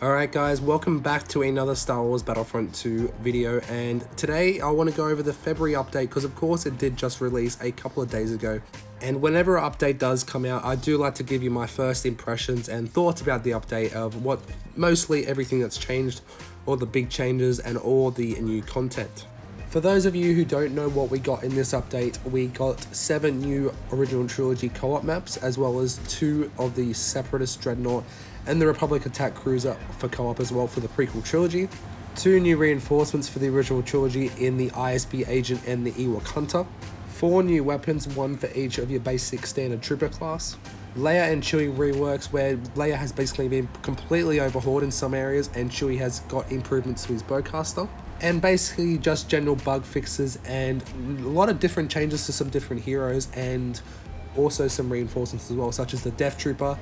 Alright guys, welcome back to another Star Wars Battlefront 2 video, and today I want to go over the February update because of course it did just release a couple of days ago. And whenever an update does come out, I do like to give you my first impressions and thoughts about the update of what mostly everything that's changed, all the big changes and all the new content. For those of you who don't know what we got in this update, we got 7 new original trilogy co-op maps, as well as 2 of the Separatist Dreadnought and the Republic Attack Cruiser for co-op as well for the prequel trilogy. 2 new reinforcements for the original trilogy in the ISB Agent and the Ewok Hunter. 4 new weapons, 1 for each of your basic standard trooper class. Leia and Chewie reworks, where Leia has basically been completely overhauled in some areas and Chewie has got improvements to his bowcaster. And basically just general bug fixes and a lot of different changes to some different heroes, and also some reinforcements as well, such as the Death Trooper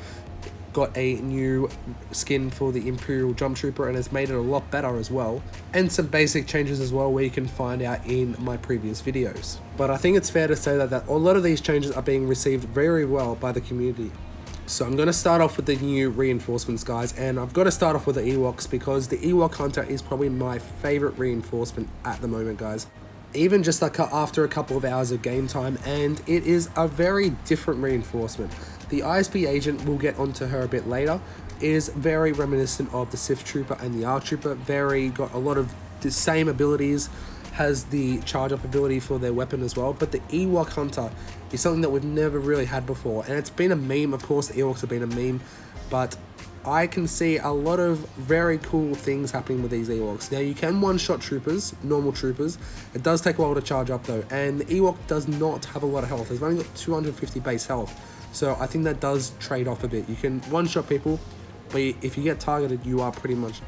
got a new skin for the Imperial Jump Trooper and has made it a lot better as well, and some basic changes as well where you can find out in my previous videos. But I think it's fair to say that a lot of these changes are being received very well by the community. So I'm going to start off with the new reinforcements, guys, and I've got to start off with the Ewoks because the Ewok Hunter is probably my favorite reinforcement at the moment, guys. Even just like after a couple of hours of game time, and it is a very different reinforcement. The ISB Agent, we'll get onto her a bit later, is very reminiscent of the Sith Trooper and the ARC Trooper. Got a lot of the same abilities, has the charge up ability for their weapon as well, but the Ewok Hunter is something that we've never really had before, and it's been a meme. Of course, the Ewoks have been a meme, but I can see a lot of very cool things happening with these Ewoks. Now, you can one-shot troopers, normal troopers. It does take a while to charge up though, and the Ewok does not have a lot of health. It's only got 250 base health, so I think that does trade off a bit. You can one-shot people, but if you get targeted, you are pretty much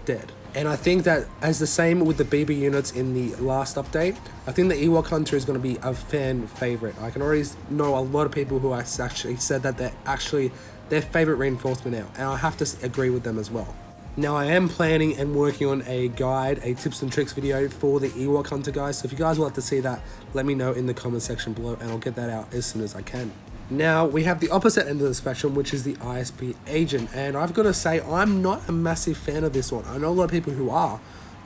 dead. And I think that as the same with the BB units in the last update, I think the Ewok Hunter is going to be a fan favorite. I can already know a lot of people who actually said that they're actually their favorite reinforcement now, and I have to agree with them as well. Now, I am planning and working on a guide, a tips and tricks video for the Ewok Hunter, guys, so if you guys would like to see that, let me know in the comment section below and I'll get that out as soon as I can. Now, we have the opposite end of the spectrum, which is the ISB Agent, and I've got to say, I'm not a massive fan of this one. I know a lot of people who are,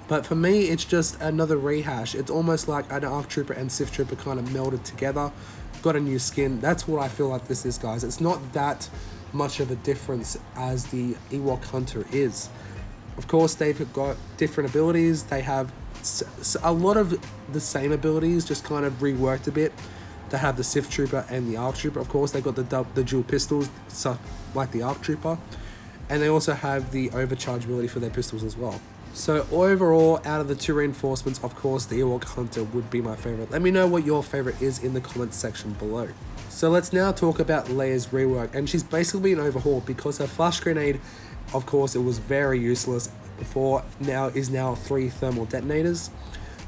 but for me, it's just another rehash. It's almost like an ARC Trooper and Sith Trooper kind of melded together, got a new skin. That's what I feel like this is, guys. It's not that much of a difference as the Ewok Hunter is. Of course, they've got different abilities. They have a lot of the same abilities, just kind of reworked a bit. They have the Sith Trooper and the ARC Trooper. Of course, they got the dual pistols, so like the ARC Trooper, and they also have the overcharge ability for their pistols as well. So overall, out of the 2 reinforcements, of course, the Ewok Hunter would be my favorite. Let me know what your favorite is in the comments section below. So let's now talk about Leia's rework, and she's basically been overhauled because her flash grenade, of course, it was very useless before, is now 3 thermal detonators.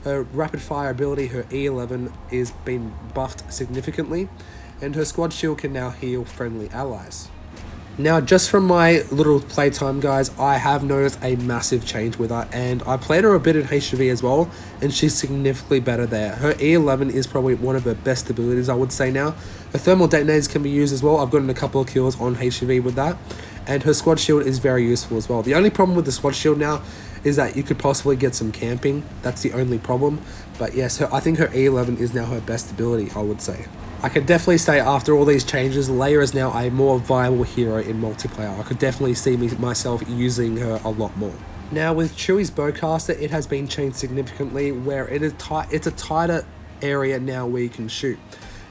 Her rapid fire ability, her E11, is been buffed significantly, and her squad shield can now heal friendly allies. Now, just from my little playtime, guys, I have noticed a massive change with her, and I played her a bit in HV as well, and she's significantly better there. Her E11 is probably one of her best abilities, I would say now. Her thermal detonators can be used as well. I've gotten a couple of kills on HV with that, and her squad shield is very useful as well. The only problem with the squad shield now is that you could possibly get some camping. That's the only problem. But yes, I think her E11 is now her best ability, I would say. I could definitely say after all these changes, Leia is now a more viable hero in multiplayer. I could definitely see myself using her a lot more. Now, with Chewie's bowcaster, it has been changed significantly, where it's a tighter area now where you can shoot.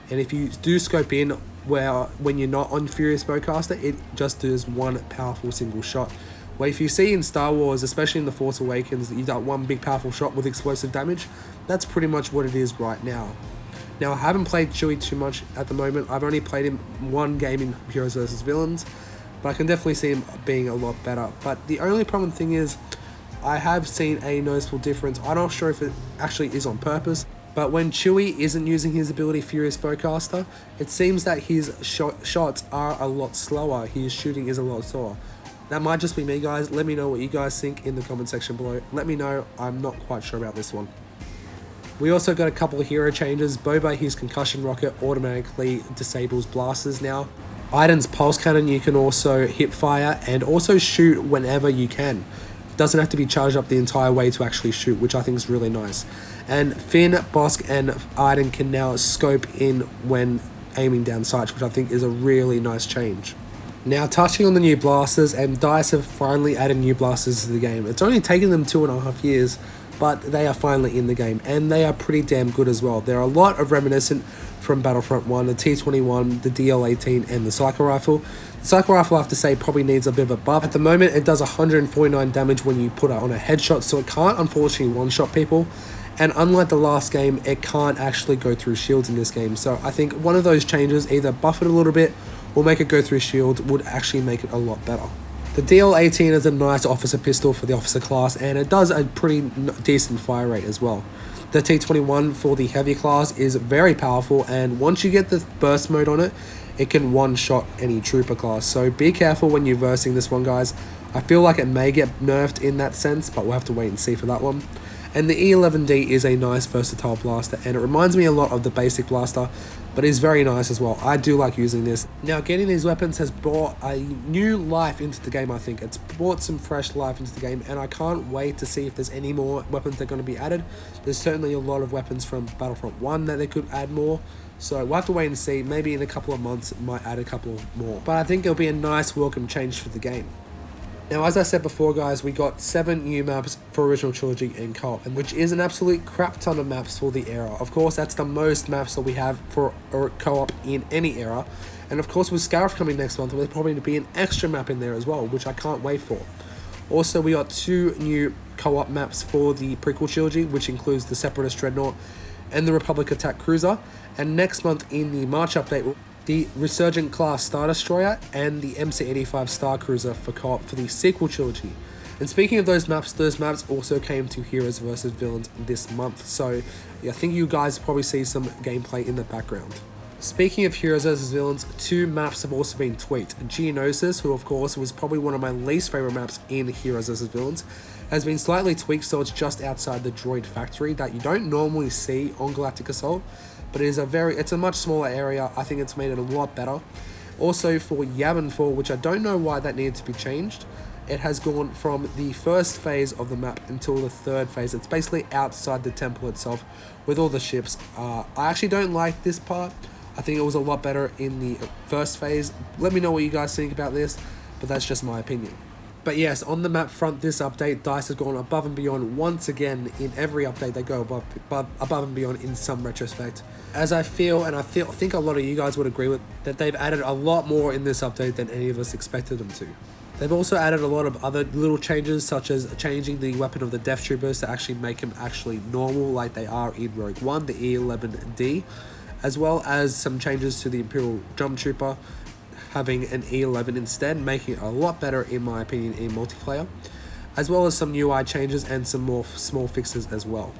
And if you do scope in, when you're not on Furious bowcaster, it just does one powerful single shot. Where if you see in Star Wars, especially in The Force Awakens, that you got one big powerful shot with explosive damage, that's pretty much what it is right now. Now, I haven't played Chewie too much at the moment. I've only played him 1 game in Heroes vs. Villains, but I can definitely see him being a lot better. But the only problem thing is, I have seen a noticeable difference. I'm not sure if it actually is on purpose, but when Chewie isn't using his ability Furious Bowcaster, it seems that his shots are a lot slower. His shooting is a lot slower. That might just be me, guys. Let me know what you guys think in the comment section below. Let me know. I'm not quite sure about this one. We also got a couple of hero changes. Boba, his concussion rocket automatically disables blasters now. Iden's pulse cannon, you can also hip fire and also shoot whenever you can. It doesn't have to be charged up the entire way to actually shoot, which I think is really nice. And Finn, Bosk, and Iden can now scope in when aiming down sights, which I think is a really nice change. Now, touching on the new blasters, and DICE have finally added new blasters to the game. It's only taken them 2.5 years, but they are finally in the game, and they are pretty damn good as well. They're a lot of reminiscent from Battlefront 1, the T21, the DL18, and the Cycle Rifle. The Cycle Rifle, I have to say, probably needs a bit of a buff. At the moment, it does 149 damage when you put it on a headshot, so it can't, unfortunately, one-shot people. And unlike the last game, it can't actually go through shields in this game. So I think one of those changes, either buff it a little bit or make it go through shield, would actually make it a lot better. The DL18 is a nice officer pistol for the officer class, and it does a pretty decent fire rate as well. The T21 for the heavy class is very powerful, and once you get the burst mode on it, it can one-shot any trooper class. So be careful when you're versing this one, guys. I feel like it may get nerfed in that sense, but we'll have to wait and see for that one. And the E11D is a nice versatile blaster, and it reminds me a lot of the basic blaster, but is very nice as well. I do like using this. Now, getting these weapons has brought a new life into the game, I think. It's brought some fresh life into the game, and I can't wait to see if there's any more weapons that are going to be added. There's certainly a lot of weapons from Battlefront 1 that they could add more, so we'll have to wait and see. Maybe in a couple of months, it might add a couple more. But I think it'll be a nice welcome change for the game. Now, as I said before, guys, we got 7 new maps for Original Trilogy and Co-op, which is an absolute crap ton of maps for the era. Of course, that's the most maps that we have for Co-op in any era. And of course, with Scarif coming next month, there's probably going to be an extra map in there as well, which I can't wait for. Also, we got 2 new Co-op maps for the prequel trilogy, which includes the Separatist Dreadnought and the Republic Attack Cruiser. And next month in the March update, the Resurgent class Star Destroyer and the MC-85 Star Cruiser for co-op for the sequel trilogy. And speaking of those maps also came to Heroes vs Villains this month, so yeah, I think you guys probably see some gameplay in the background. Speaking of Heroes vs Villains, 2 maps have also been tweaked. Geonosis, who of course was probably one of my least favorite maps in Heroes vs Villains, has been slightly tweaked so it's just outside the droid factory that you don't normally see on Galactic Assault. But it's a much smaller area. I think it's made it a lot better. Also for Yavin 4, which I don't know why that needed to be changed, it has gone from the first phase of the map until the 3rd phase. It's basically outside the temple itself with all the ships. I actually don't like this part. I think it was a lot better in the first phase. Let me know what you guys think about this, but that's just my opinion. But yes, on the map front, this update, DICE has gone above and beyond once again. In every update, they go above and beyond in some retrospect. As I feel, and I think a lot of you guys would agree with, that they've added a lot more in this update than any of us expected them to. They've also added a lot of other little changes, such as changing the weapon of the Death Troopers to actually make them actually normal like they are in Rogue One, the E11D, as well as some changes to the Imperial Jump Trooper, having an E11 instead, making it a lot better in my opinion in multiplayer, as well as some UI changes and some more small fixes as well.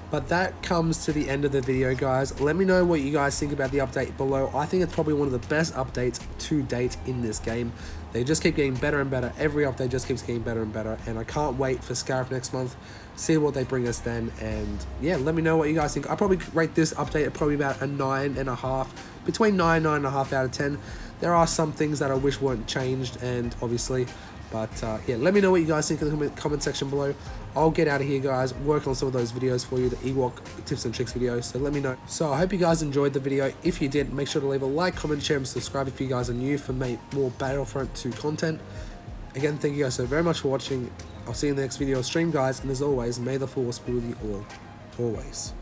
But that comes to the end of the video, guys. Let me know what you guys think about the update below. I think it's probably one of the best updates to date in this game. They just keep getting better and better. Every update just keeps getting better and better, and I can't wait for Scarif next month, see what they bring us then. And yeah, let me know what you guys think. I probably rate this update at probably about a 9.5, between 9.5 out of 10. There are some things that I wish weren't changed, and obviously, but yeah, let me know what you guys think in the comment section below. I'll get out of here, guys, work on some of those videos for you, the Ewok tips and tricks videos, so let me know. So I hope you guys enjoyed the video. If you did, make sure to leave a like, comment, share, and subscribe if you guys are new for more Battlefront 2 content. Again, thank you guys so very much for watching. I'll see you in the next video stream, guys, and as always, may the force be with you all, always.